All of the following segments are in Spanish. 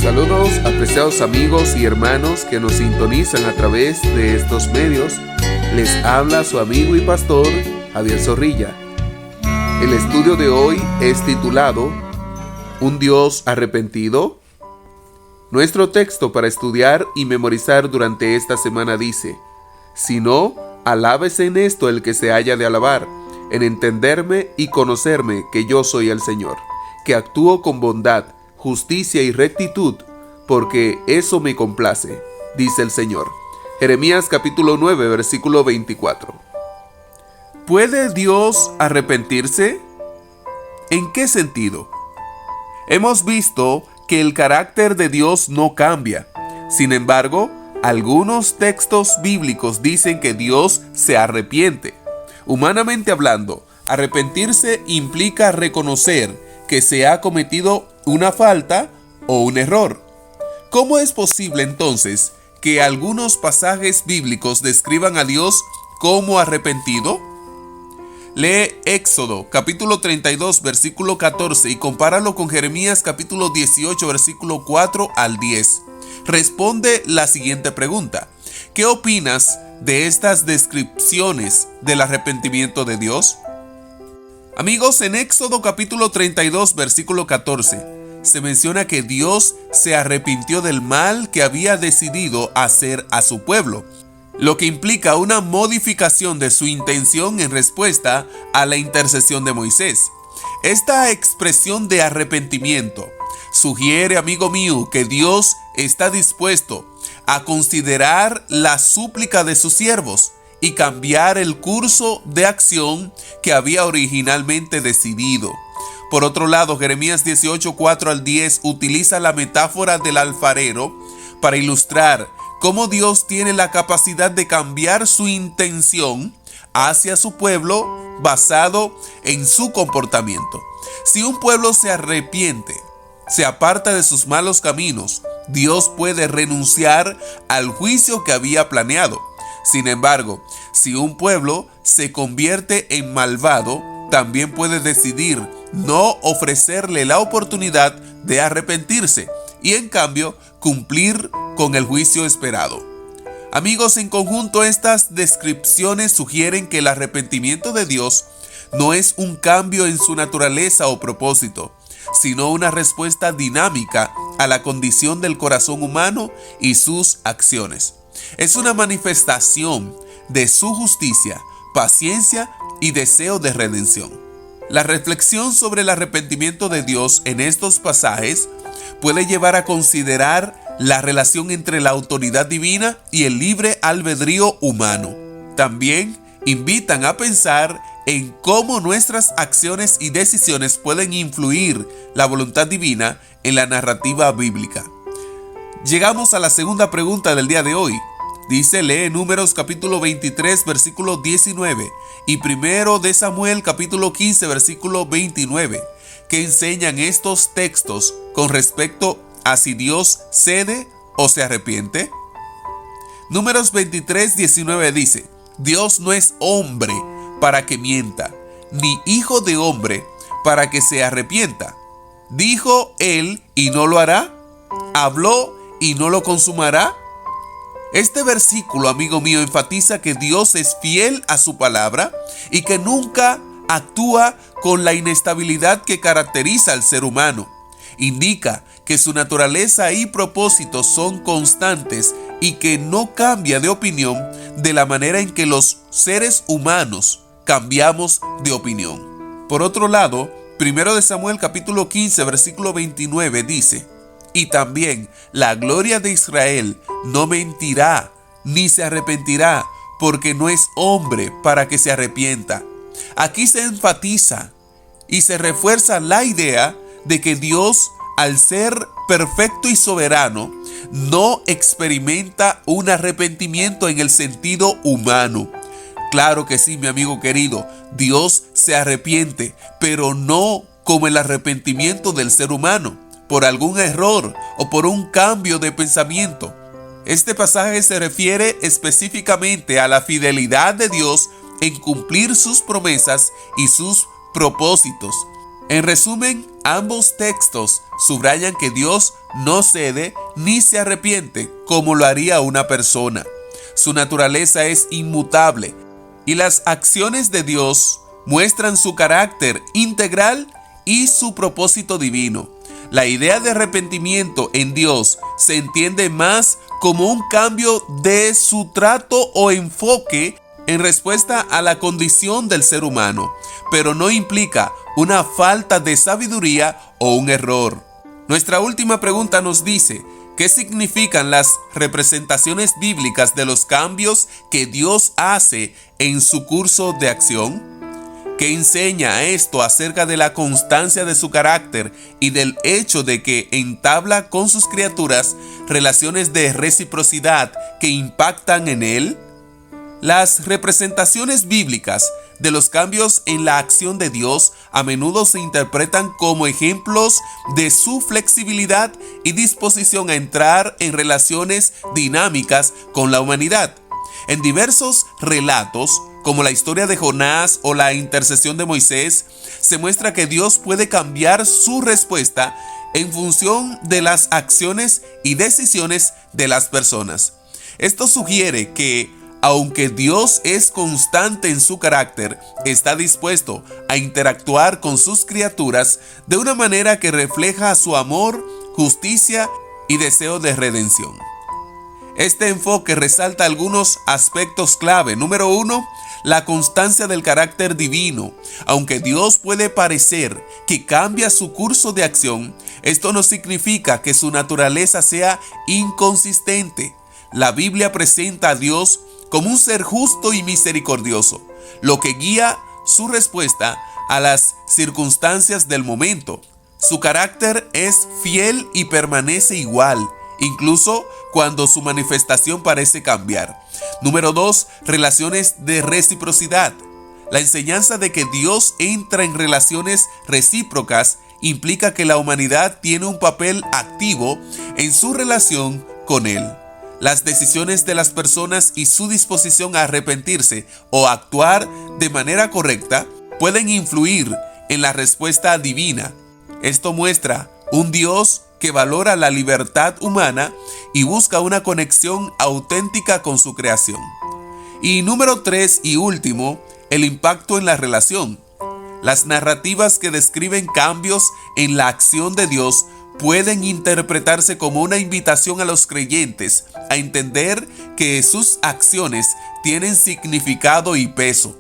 Saludos, apreciados amigos y hermanos que nos sintonizan a través de estos medios. Les habla su amigo y pastor Javier Zorrilla. El estudio de hoy es titulado ¿Un Dios arrepentido? Nuestro texto para estudiar y memorizar durante esta semana dice: Si no, alábese en esto el que se haya de alabar, en entenderme y conocerme que yo soy el Señor, que actúo con bondad, justicia y rectitud, porque eso me complace, dice el Señor. Jeremías capítulo 9, versículo 24. ¿Puede Dios arrepentirse? ¿En qué sentido? Hemos visto que el carácter de Dios no cambia. Sin embargo, algunos textos bíblicos dicen que Dios se arrepiente. Humanamente hablando, arrepentirse implica reconocer que se ha cometido una falta o un error. ¿Cómo es posible entonces que algunos pasajes bíblicos describan a Dios como arrepentido? Lee Éxodo capítulo 32 versículo 14 y compáralo con Jeremías capítulo 18 versículo 4 al 10. Responde la siguiente pregunta: ¿qué opinas de estas descripciones del arrepentimiento de Dios? Amigos, en Éxodo capítulo 32 versículo 14 se menciona que Dios se arrepintió del mal que había decidido hacer a su pueblo, lo que implica una modificación de su intención en respuesta a la intercesión de Moisés. Esta expresión de arrepentimiento sugiere, amigo mío, que Dios está dispuesto a considerar la súplica de sus siervos y cambiar el curso de acción que había originalmente decidido. Por otro lado, Jeremías 18, 4 al 10 utiliza la metáfora del alfarero para ilustrar cómo Dios tiene la capacidad de cambiar su intención hacia su pueblo basado en su comportamiento. Si un pueblo se arrepiente, se aparta de sus malos caminos, Dios puede renunciar al juicio que había planeado. Sin embargo, si un pueblo se convierte en malvado, también puede decidir no ofrecerle la oportunidad de arrepentirse y en cambio cumplir con el juicio esperado. Amigos, en conjunto estas descripciones sugieren que el arrepentimiento de Dios no es un cambio en su naturaleza o propósito, sino una respuesta dinámica a la condición del corazón humano y sus acciones. Es una manifestación de su justicia, paciencia y deseo de redención. La reflexión sobre el arrepentimiento de Dios en estos pasajes puede llevar a considerar la relación entre la autoridad divina y el libre albedrío humano. También invitan a pensar en cómo nuestras acciones y decisiones pueden influir la voluntad divina en la narrativa bíblica. Llegamos a la segunda pregunta del día de hoy. Lee Números capítulo 23 versículo 19 y primero de Samuel capítulo 15 versículo 29. ¿Qué enseñan estos textos con respecto a si Dios cede o se arrepiente? Números 23, 19 dice: Dios no es hombre para que mienta, ni hijo de hombre para que se arrepienta. ¿Dijo él y no lo hará? ¿Habló y no lo consumará? Este versículo, amigo mío, enfatiza que Dios es fiel a su palabra y que nunca actúa con la inestabilidad que caracteriza al ser humano. Indica que su naturaleza y propósitos son constantes y que no cambia de opinión de la manera en que los seres humanos cambiamos de opinión. Por otro lado, 1 de Samuel capítulo 15 versículo 29 dice: Y también la gloria de Israel no mentirá, ni se arrepentirá, porque no es hombre para que se arrepienta. Aquí se enfatiza y se refuerza la idea de que Dios, al ser perfecto y soberano, no experimenta un arrepentimiento en el sentido humano. Claro que sí, mi amigo querido, Dios se arrepiente, pero no como el arrepentimiento del ser humano, por algún error o por un cambio de pensamiento. Este pasaje se refiere específicamente a la fidelidad de Dios en cumplir sus promesas y sus propósitos. En resumen, ambos textos subrayan que Dios no cede ni se arrepiente como lo haría una persona. Su naturaleza es inmutable y las acciones de Dios muestran su carácter integral y su propósito divino. La idea de arrepentimiento en Dios se entiende más como un cambio de su trato o enfoque en respuesta a la condición del ser humano, pero no implica una falta de sabiduría o un error. Nuestra última pregunta nos dice: ¿qué significan las representaciones bíblicas de los cambios que Dios hace en su curso de acción? ¿Qué enseña esto acerca de la constancia de su carácter y del hecho de que entabla con sus criaturas relaciones de reciprocidad que impactan en él? Las representaciones bíblicas de los cambios en la acción de Dios a menudo se interpretan como ejemplos de su flexibilidad y disposición a entrar en relaciones dinámicas con la humanidad. En diversos relatos, como la historia de Jonás o la intercesión de Moisés, se muestra que Dios puede cambiar su respuesta en función de las acciones y decisiones de las personas. Esto sugiere que, aunque Dios es constante en su carácter, está dispuesto a interactuar con sus criaturas de una manera que refleja su amor, justicia y deseo de redención. Este enfoque resalta algunos aspectos clave. Número 1, la constancia del carácter divino. Aunque Dios puede parecer que cambia su curso de acción, esto no significa que su naturaleza sea inconsistente. La Biblia presenta a Dios como un ser justo y misericordioso, lo que guía su respuesta a las circunstancias del momento. Su carácter es fiel y permanece igual, incluso cuando su manifestación parece cambiar. Número 2, relaciones de reciprocidad. La enseñanza de que Dios entra en relaciones recíprocas implica que la humanidad tiene un papel activo en su relación con Él. Las decisiones de las personas y su disposición a arrepentirse o actuar de manera correcta pueden influir en la respuesta divina. Esto muestra un Dios que valora la libertad humana y busca una conexión auténtica con su creación. Y número 3 y último, el impacto en la relación. Las narrativas que describen cambios en la acción de Dios pueden interpretarse como una invitación a los creyentes a entender que sus acciones tienen significado y peso.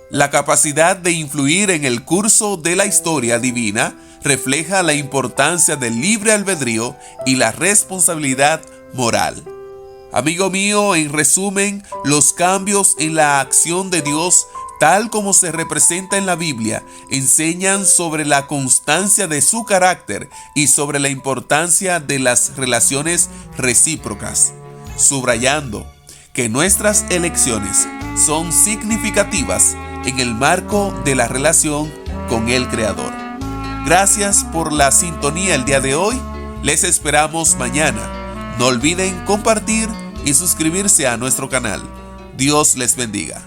La capacidad de influir en el curso de la historia divina refleja la importancia del libre albedrío y la responsabilidad moral. Amigo mío, en resumen, los cambios en la acción de Dios, tal como se representa en la Biblia, enseñan sobre la constancia de su carácter y sobre la importancia de las relaciones recíprocas, subrayando que nuestras elecciones son significativas en el marco de la relación con el Creador. Gracias por la sintonía el día de hoy. Les esperamos mañana. No olviden compartir y suscribirse a nuestro canal. Dios les bendiga.